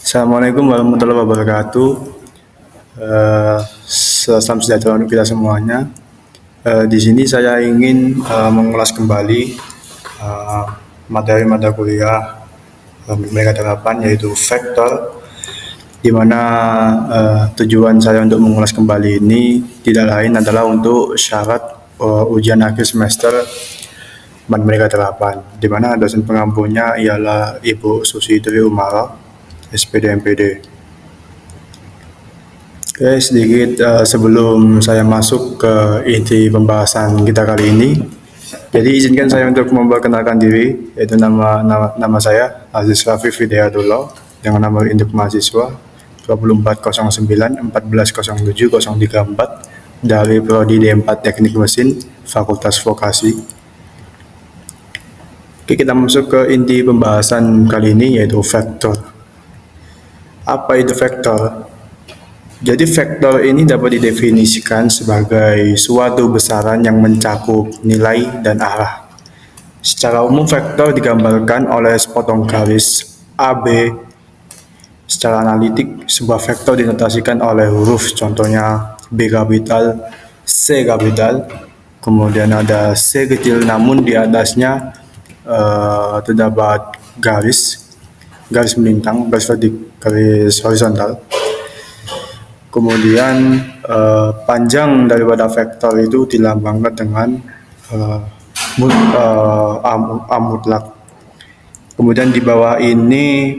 Assalamualaikum warahmatullahi wabarakatuh. Salam sejahtera untuk kita semuanya. Di sini saya ingin mengulas kembali eh, materi mata kuliah Merdeka Terapan, yaitu vektor, di mana tujuan saya untuk mengulas kembali ini tidak lain adalah untuk syarat ujian akhir semester Merdeka Terapan, di mana dosen pengampunya ialah Ibu Susi Tri Umara, SPD MPD. Oke, sedikit sebelum saya masuk ke inti pembahasan kita kali ini. Jadi izinkan saya untuk memperkenalkan diri, yaitu nama saya Aziz Rafif Hidayatullah dengan nomor induk mahasiswa 2409 1407 034 dari Prodi D4 Teknik Mesin Fakultas Vokasi. Oke, kita masuk ke inti pembahasan kali ini, yaitu vektor. Apa itu vektor? Jadi vektor ini dapat didefinisikan sebagai suatu besaran yang mencakup nilai dan arah. Secara umum vektor digambarkan oleh sepotong garis AB. Secara analitik, sebuah vektor dinotasikan oleh huruf, contohnya B kapital, C kapital, kemudian ada C kecil namun di atasnya terdapat garis melintang, garis horizontal. Kemudian panjang daripada vektor itu dilambangkan dengan A mutlak. Kemudian di bawah ini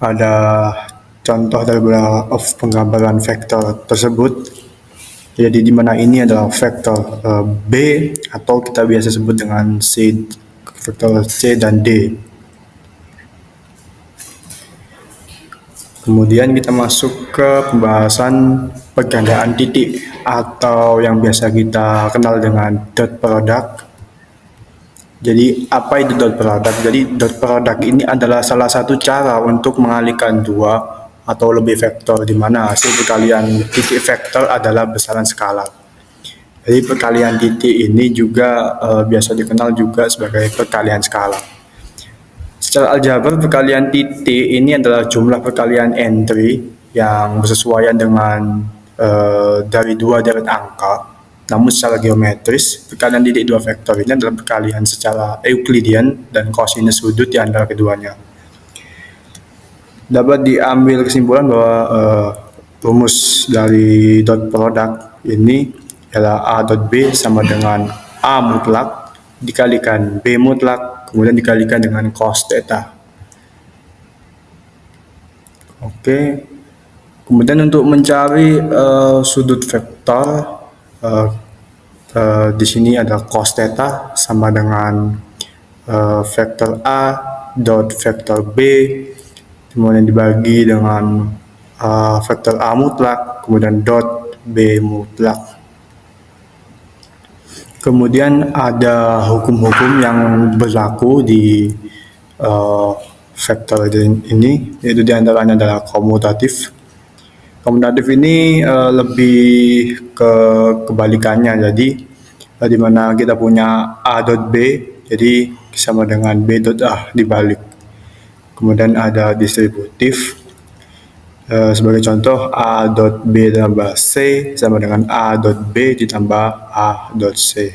ada contoh daripada penggambaran vektor tersebut. Jadi di mana ini adalah vektor B, atau kita biasa sebut dengan C, vektor C dan D. Kemudian kita masuk ke pembahasan pergandaan titik atau yang biasa kita kenal dengan dot product. Jadi apa itu dot product? Jadi dot product ini adalah salah satu cara untuk mengalihkan dua atau lebih vektor, di mana hasil perkalian titik vektor adalah besaran skalar. Jadi perkalian titik ini juga biasa dikenal juga sebagai perkalian skalar. Secara aljabar, perkalian titik ini adalah jumlah perkalian entry yang bersesuaian dengan dari dua deret angka. Namun secara geometris, perkalian titik dua vektor ini adalah perkalian secara Euclidean dan kosinus sudut di antara keduanya. Dapat diambil kesimpulan bahwa rumus dari dot product ini adalah A dot B sama dengan A mutlak dikalikan B mutlak, kemudian dikalikan dengan cos theta. Oke. Kemudian untuk mencari sudut vektor, di sini ada cos theta sama dengan vektor A dot vektor B, kemudian dibagi dengan vektor A mutlak, kemudian dot B mutlak. Kemudian ada hukum-hukum yang berlaku di vektor ini, yaitu diantaranya adalah komutatif. Komutatif ini lebih ke kebalikannya, jadi di mana kita punya A dot B, jadi sama dengan B dot A dibalik. Kemudian ada distributif. Sebagai contoh, A dot B ditambah C sama dengan A dot B ditambah A dot C.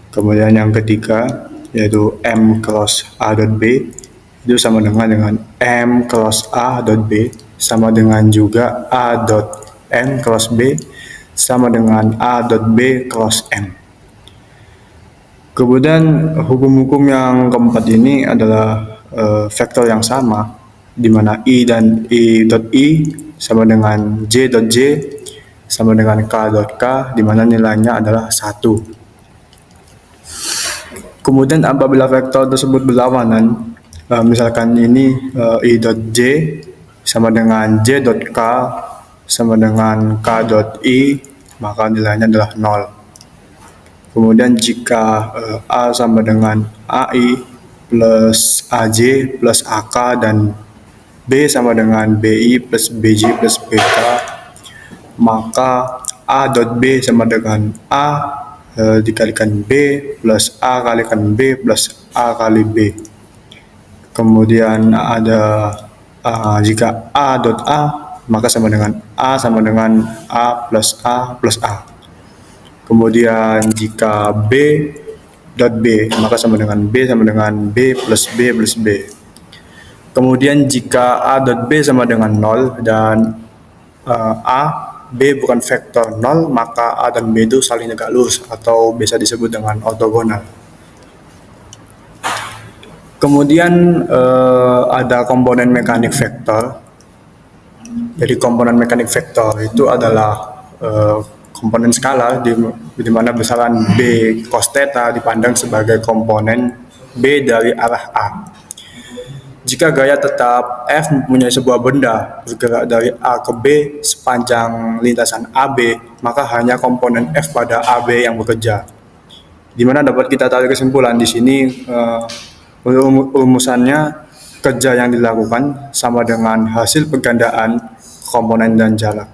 Kemudian yang ketiga, yaitu M cross A dot B, itu sama dengan M cross A dot B, sama dengan juga A dot M cross B, sama dengan A dot B cross M. Kemudian hukum-hukum yang keempat ini adalah vektor yang sama, di mana I dan I dot I sama dengan J dot J sama dengan K dot K, di mana nilainya adalah 1. Kemudian apabila vektor tersebut berlawanan, misalkan ini I dot J sama dengan J dot K sama dengan K dot I, maka nilainya adalah 0. Kemudian jika A sama dengan AI plus AJ plus AK dan B sama dengan BI plus BJ plus BK, maka A dot B sama dengan A dikalikan B plus A kalikan B plus A kali B. Kemudian ada Jika A dot A, maka sama dengan A sama dengan A plus A plus A. Kemudian jika B dot B, maka sama dengan B plus B plus B. Kemudian jika A dot B sama dengan 0 dan B bukan vektor 0, maka A dan B itu saling tegak lurus atau bisa disebut dengan ortogonal. Kemudian ada komponen mekanik vektor. Jadi komponen mekanik vektor itu adalah komponen skala di mana besaran B cos theta dipandang sebagai komponen B dari arah A. Jika gaya tetap F mempunyai sebuah benda bergerak dari A ke B sepanjang lintasan AB, maka hanya komponen F pada AB yang bekerja. Di mana dapat kita tarik kesimpulan di sini rumusannya kerja yang dilakukan sama dengan hasil pergandaan komponen dan jarak.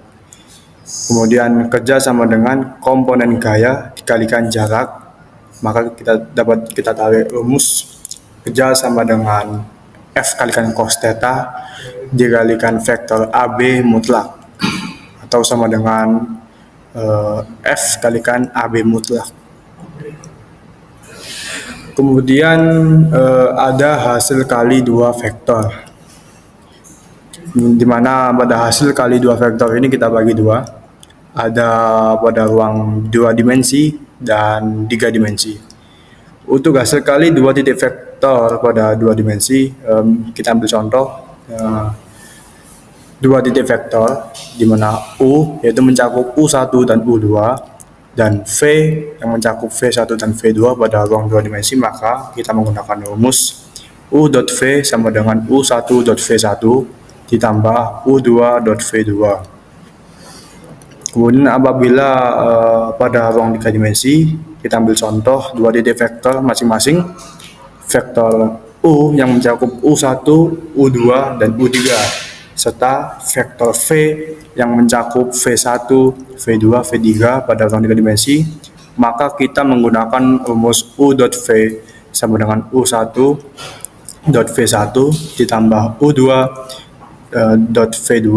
Kemudian kerja sama dengan komponen gaya dikalikan jarak, maka dapat kita tarik rumus kerja sama dengan F kalikan cos theta dikalikan vektor AB mutlak atau sama dengan F kalikan AB mutlak. Kemudian ada hasil kali dua vektor, di mana pada hasil kali dua vektor ini kita bagi dua, ada pada ruang 2 dimensi dan 3 dimensi. Untuk hasil kali dua titik vektor pada 2 dimensi, kita ambil contoh dua titik vektor di mana U yaitu mencakup U1 dan U2 dan V yang mencakup V1 dan V2 pada ruang 2 dimensi, maka kita menggunakan rumus U dot V sama dengan U1 dot V1 ditambah U2 dot V2. Kemudian apabila pada ruang 3 dimensi, kita ambil contoh dua titik vektor masing-masing, vektor U yang mencakup U1, U2, dan U3, serta vektor V yang mencakup V1, V2, V3 pada ruang 3 dimensi, maka kita menggunakan rumus U dot V sama dengan U1 dot V1 ditambah U2 dot V2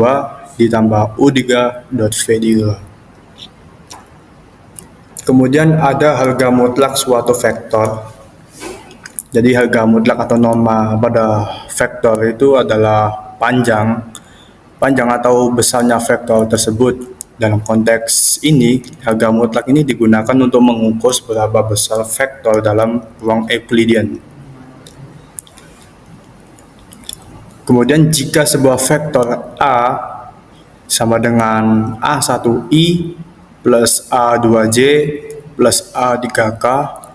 ditambah U3 dot V3. Kemudian ada harga mutlak suatu vektor. Jadi harga mutlak atau norma pada vektor itu adalah panjang atau besarnya vektor tersebut. Dalam konteks ini, harga mutlak ini digunakan untuk mengukur seberapa besar vektor dalam ruang Euclidean. Kemudian jika sebuah vektor A sama dengan A1i plus A2j plus A3k,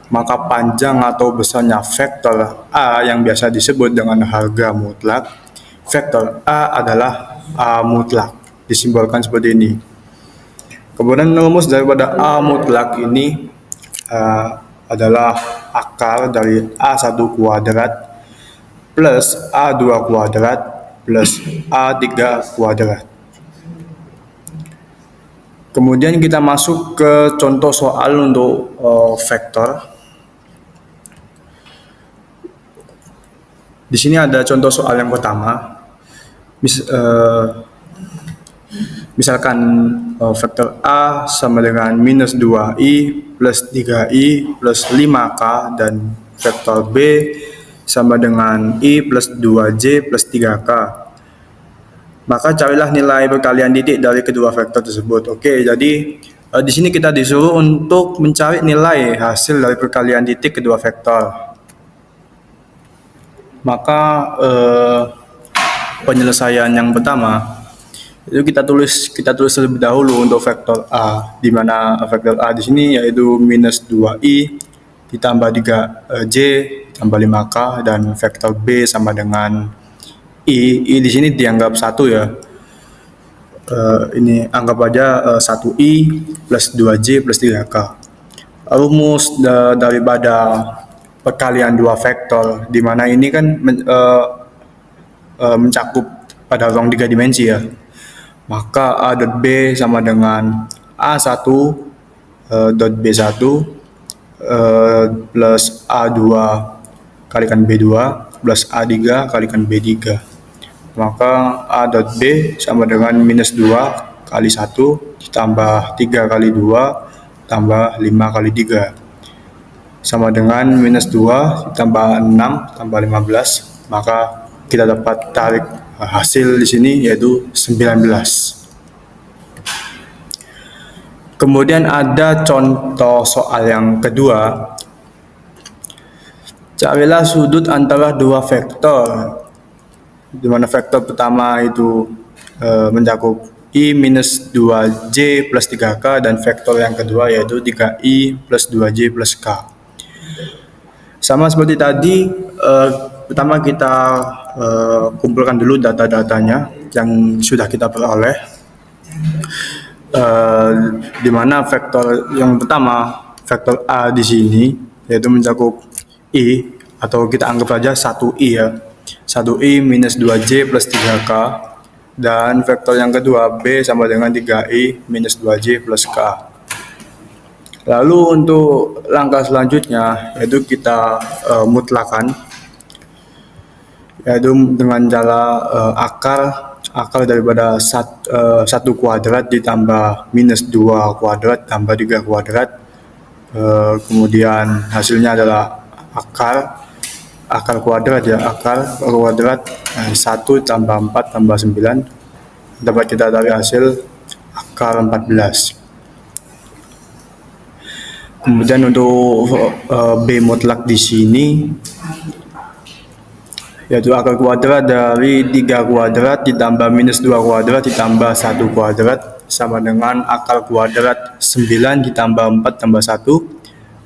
maka panjang atau besarnya vektor A yang biasa disebut dengan harga mutlak, vektor A adalah A mutlak, disimbolkan seperti ini. Kemudian rumus daripada A mutlak ini adalah akar dari A1 kuadrat plus A2 kuadrat plus A3 kuadrat. Kemudian kita masuk ke contoh soal untuk vektor. Di sini ada contoh soal yang pertama. Misalkan vektor A sama dengan minus 2i plus 3i plus 5k dan vektor B sama dengan i plus 2j plus 3k. Maka carilah nilai perkalian titik dari kedua vektor tersebut. Oke, jadi di sini kita disuruh untuk mencari nilai hasil dari perkalian titik kedua vektor. Maka penyelesaian yang pertama itu kita tulis terlebih dahulu untuk vektor A, di mana vektor A di sini yaitu minus 2i ditambah 3j tambah 5k dan vektor B sama dengan I di sini dianggap 1 ya. Ini anggap aja 1i plus 2j plus 3k. Rumus daripada perkalian dua vektor, di mana ini kan mencakup pada ruang 3 dimensi ya. Maka A dot B sama dengan A1 dot B1 plus A2 kalikan B2 plus A3 kalikan B3. maka A dot B sama dengan minus 2 kali 1 ditambah 3 kali 2 tambah 5 kali 3 sama dengan minus 2 ditambah 6 tambah 15, maka kita dapat tarik hasil di sini yaitu 19. Kemudian ada contoh soal yang kedua. Carilah sudut antara dua vektor, di mana vektor pertama itu mencakup I minus 2J plus 3K dan vektor yang kedua yaitu 3I plus 2J plus K. Sama seperti tadi, pertama kita kumpulkan dulu data-datanya yang sudah kita peroleh. Di mana vektor yang pertama, vektor A di sini yaitu mencakup I, atau kita anggap saja 1I ya, 1I minus 2J plus 3K, dan vektor yang kedua B sama dengan 3I minus 2J plus K. Lalu untuk langkah selanjutnya yaitu kita mutlakan, yaitu dengan cara akar daripada 1 kuadrat ditambah minus 2 kuadrat tambah 3 kuadrat, kemudian hasilnya adalah akar kuadrat ya, akar kuadrat 1 tambah 4 tambah 9, dapat kita tarik hasil akar 14. Kemudian untuk B mutlak di sini yaitu akar kuadrat dari 3 kuadrat ditambah minus 2 kuadrat ditambah 1 kuadrat sama dengan akar kuadrat 9 ditambah 4 tambah 1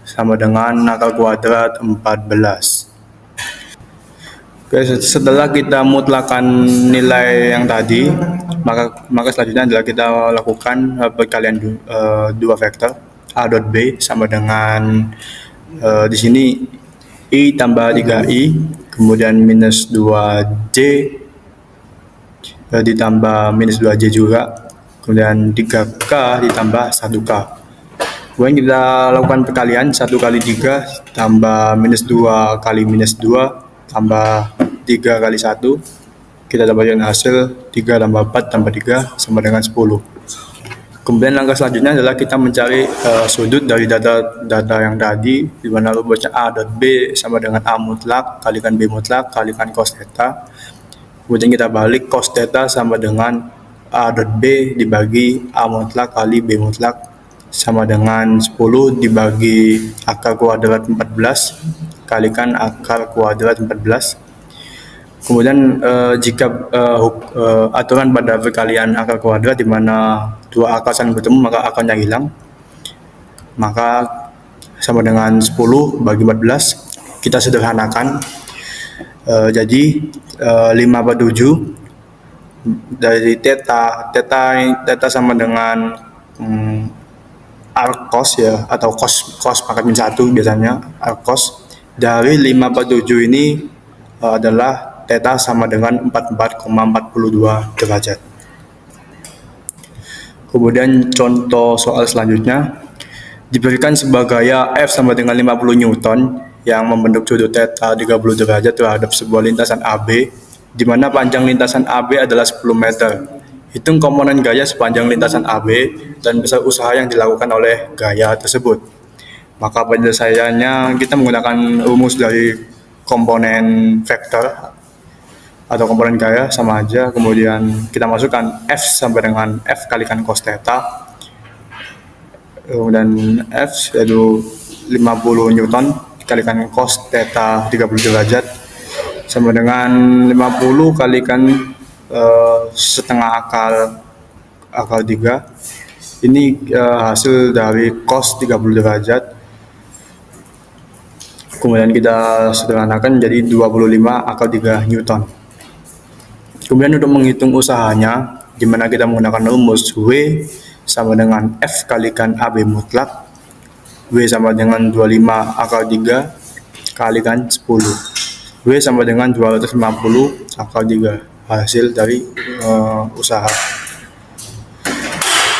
sama dengan akar kuadrat 14. Oke, setelah kita mutlakan nilai yang tadi, maka selanjutnya adalah kita lakukan perkalian dua vektor A dot B sama dengan di sini I tambah 3I, kemudian minus 2J ditambah minus 2J juga, kemudian 3K ditambah 1K. Kemudian kita lakukan perkalian 1 kali 3 tambah minus 2 kali minus 2 tambah 3 kali 1. Kita dapatkan hasil 3 tambah 4 tambah 3 sama dengan 10. Kemudian langkah selanjutnya adalah kita mencari sudut dari data yang tadi, di mana rumusnya A dot B sama dengan A mutlak kalikan B mutlak kalikan cos theta. Kemudian kita balik cos theta sama dengan A dot B dibagi A mutlak kali B mutlak sama dengan 10 dibagi akar kuadrat 14 kalikan akar kuadrat 14. Kemudian jika aturan pada perkalian akar kuadrat di mana dua akar saling bertemu maka akarnya hilang, maka sama dengan 10 bagi 14. Kita sederhanakan, jadi 5/7 dari theta sama dengan arc cos ya, atau cos pangkat min 1 biasanya arc cos dari 5/7 ini adalah theta sama dengan 44,42 derajat. Kemudian contoh soal selanjutnya, diberikan sebuah gaya F sama dengan 50 Newton yang membentuk sudut theta 30 derajat terhadap sebuah lintasan AB, di mana panjang lintasan AB adalah 10 meter. Hitung komponen gaya sepanjang lintasan AB dan besar usaha yang dilakukan oleh gaya tersebut. Maka penyelesaiannya kita menggunakan rumus dari komponen vektor atau komponen gaya sama aja, kemudian kita masukkan F sama dengan F kalikan cos theta, kemudian F yaitu 50 Newton dikalikan cos theta 30 derajat sama dengan 50 kalikan setengah akar 3. Ini hasil dari cos 30 derajat. Kemudian kita sederhanakan jadi 25 akar 3 Newton. Kemudian untuk menghitung usahanya, di mana kita menggunakan rumus W sama dengan F kalikan AB mutlak. W sama dengan 25 akar 3 kalikan 10. W sama dengan 250 akar 3, hasil dari usaha.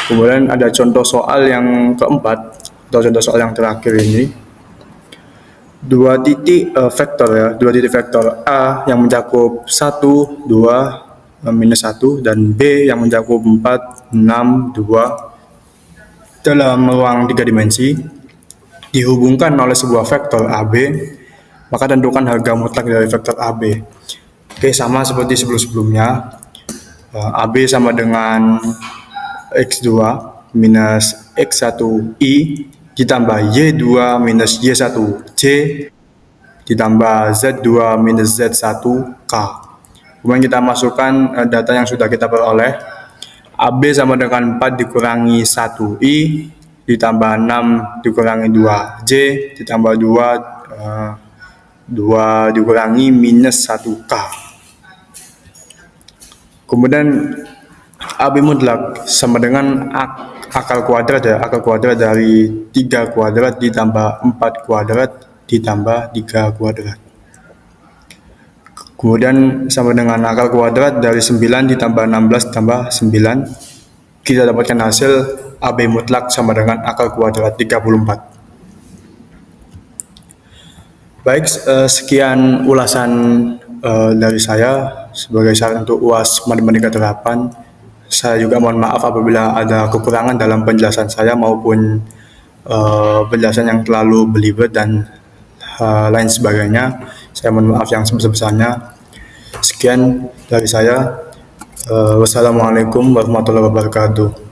Kemudian ada contoh soal yang keempat, atau contoh soal yang terakhir ini. Dua titik vektor A yang mencakup 1, 2, minus 1, dan B yang mencakup 4, 6, 2 dalam ruang 3 dimensi dihubungkan oleh sebuah vektor AB, maka tentukan harga mutlak dari vektor AB. Oke, sama seperti sebelum-sebelumnya. AB sama dengan X2 minus X1I ditambah Y2 minus Y1J ditambah Z2 minus Z1K. Kemudian kita masukkan data yang sudah kita peroleh. AB sama dengan 4 dikurangi 1I ditambah 6 dikurangi 2J ditambah 2 dikurangi minus 1K. Kemudian AB mutlak sama dengan akar kuadrat ya, akar kuadrat dari 3 kuadrat ditambah 4 kuadrat ditambah 3 kuadrat. Kemudian sama dengan akar kuadrat dari 9 ditambah 16 ditambah 9. Kita dapatkan hasil AB mutlak sama dengan akar kuadrat 34. Baik, sekian ulasan dari saya sebagai syarat untuk UAS Matematika Terapan. Saya juga mohon maaf apabila ada kekurangan dalam penjelasan saya maupun penjelasan yang terlalu belibet dan lain sebagainya. Saya mohon maaf yang sebesar-besarnya. Sekian dari saya. Wassalamualaikum warahmatullahi wabarakatuh.